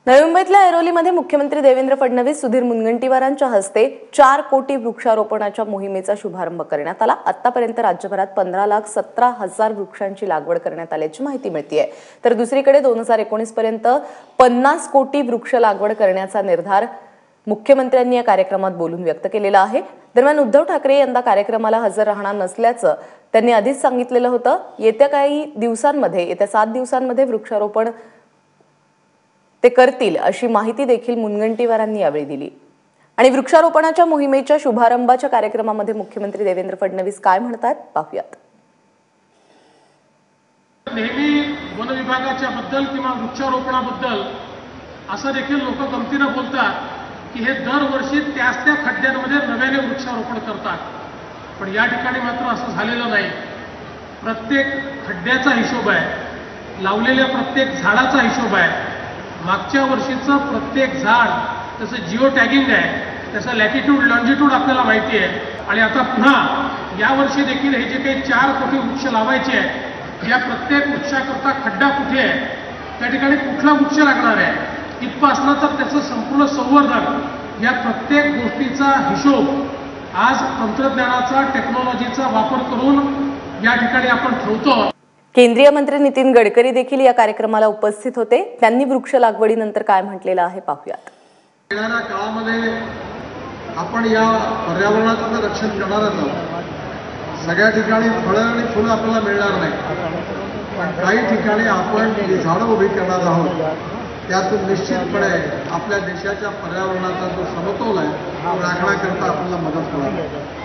नवी मुंबईतल्या ऐरोलीमध्ये मुख्यमंत्री देवेंद्र फडणवीस सुधीर मुनगंटीवारांच्या हस्ते 4 कोटी वृक्षारोपणाच्या मोहिमेचा शुभारंभ करण्यात आला। आतापर्यंत राज्यभरात 15,17,000 वृक्षांची लागवड करण्यात आल्याची माहिती मिळतेय। तर दुसरीकडे 2019 पर्यंत 50 कोटी वृक्ष लागवड करण्याचा निर्धार मुख्यमंत्र्यांनी या कार्यक्रमात बोलून व्यक्त केलेला आहे। दरम्यान उद्धव ठाकरे यंदा कार्यक्रमाला हजर राहणार नसल्याचं त्यांनी आधीच सांगितलेलं होतं। येत्या 7 दिवसांमध्ये वृक्षारोपण ते करतील अशी माहिती देखील मुनगंटीवारांनी यावेळी दिली। आणि वृक्षारोपणाच्या मोहिमेच्या शुभारंभाच्या कार्यक्रमामध्ये मुख्यमंत्री देवेंद्र फडणवीस काय म्हणतात पाहूयात। नेहमी वन विभागाच्या बद्दल किंवा वृक्षारोपणाबद्दल असं देखील लोक गमतीने बोलतात की हे दरवर्षी त्याच त्या खड्ड्यांमध्ये नव्याने वृक्षारोपण करतात, पण या ठिकाणी मात्र असं झालेलं नाही। प्रत्येक खड्ड्याचा हिशोब आहे, लावलेल्या प्रत्येक झाडाचा हिशोब आहे, मागच्या वर्षीचं प्रत्येक झाड त्याचं जिओ टॅगिंग आहे, त्याचं लॅटिट्यूड लॉन्जिट्यूड आपल्याला माहिती आहे। आणि आता पुन्हा यावर्षी देखील हे जे काही 4 कोटी वृक्ष लावायचे आहेत, या प्रत्येक वृक्षाकरता खड्डा कुठे आहे, त्या ठिकाणी कुठला वृक्ष लागणार आहे, इथपासनं तर त्याचं संपूर्ण संवर्धन, या प्रत्येक गोष्टीचा हिशोब आज तंत्रज्ञानाचा टेक्नॉलॉजीचा वापर करून या ठिकाणी आपण ठेवतो। केंद्रीय मंत्री नितीन गडकरी देखील या कार्यक्रमाला उपस्थित होते। त्यांनी वृक्ष लागवडीनंतर काय म्हटलेलं आहे पाहूयात। येणाऱ्या काळामध्ये आपण या पर्यावरणाचं रक्षण करणारच आहोत। सगळ्या ठिकाणी फळं आणि फुलं आपल्याला मिळणार नाही, पण काही ठिकाणी आपण जी झाडं उभी करणार आहोत त्यातून निश्चितपणे आपल्या देशाच्या पर्यावरणाचा जो समतोल आहे तो राखण्याकरता आपल्याला मदत होणार आहे।